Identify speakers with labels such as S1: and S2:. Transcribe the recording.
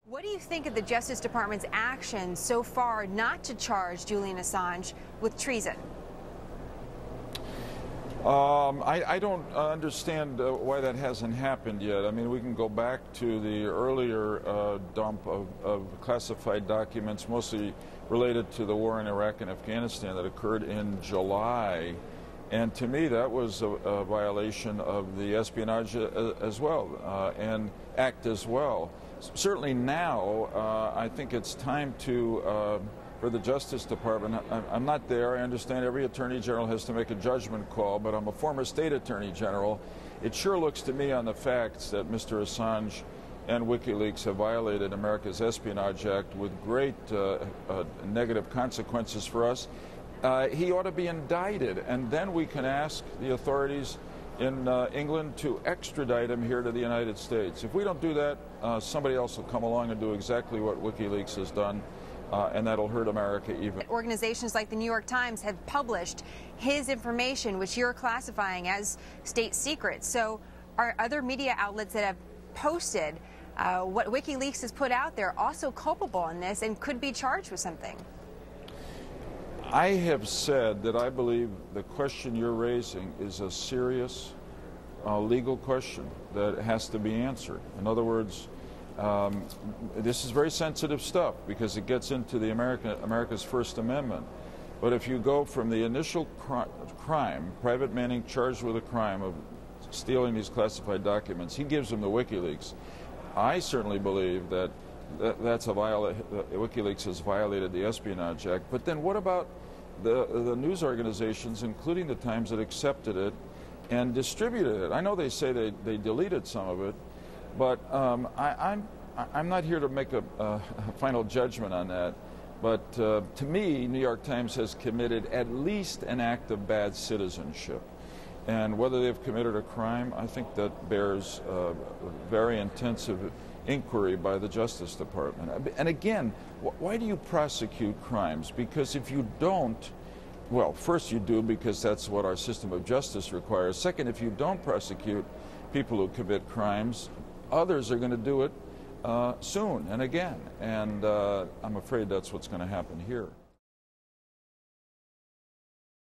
S1: What do you think of the Justice Department's action so far not to charge Julian Assange with treason?
S2: I don't understand why that hasn't happened yet. I mean, we can go back to the earlier dump of classified documents, mostly related to the war in Iraq and Afghanistan that occurred in July. And to me, that was a violation of the Espionage as well, and Act as well. Certainly now, I think it's time to for the Justice Department. I'm not there. I understand every Attorney General has to make a judgment call, but I'm a former state Attorney General. It sure looks to me on the facts that Mr. Assange and WikiLeaks have violated America's Espionage Act with great negative consequences for us. He ought to be indicted, and then we can ask the authorities in England to extradite him here to the United States. If we don't do that, somebody else will come along and do exactly what WikiLeaks has done. And that'll hurt America even.
S1: Organizations like the New York Times have published his information, which you're classifying as state secrets. So are other media outlets that have posted what WikiLeaks has put out there also culpable in this and could be charged with something?
S2: I have said that I believe the question you're raising is a serious legal question that has to be answered. In other words, this is very sensitive stuff because it gets into the America's First Amendment. But if you go from the initial crime, Private Manning charged with a crime of stealing these classified documents, he gives them to WikiLeaks. I certainly believe that WikiLeaks has violated the Espionage Act. But then what about the news organizations, including the Times, that accepted it and distributed it? I know they say they deleted some of it, but I'm not here to make a final judgment on that. But to me, New York Times has committed at least an act of bad citizenship. And whether they've committed a crime, I think that bears very intensive inquiry by the Justice Department. And again, why do you prosecute crimes? Because if you don't, well, first you do because that's what our system of justice requires. Second, if you don't prosecute people who commit crimes, others are going to do it soon and again. And I'm afraid that's what's going to happen here.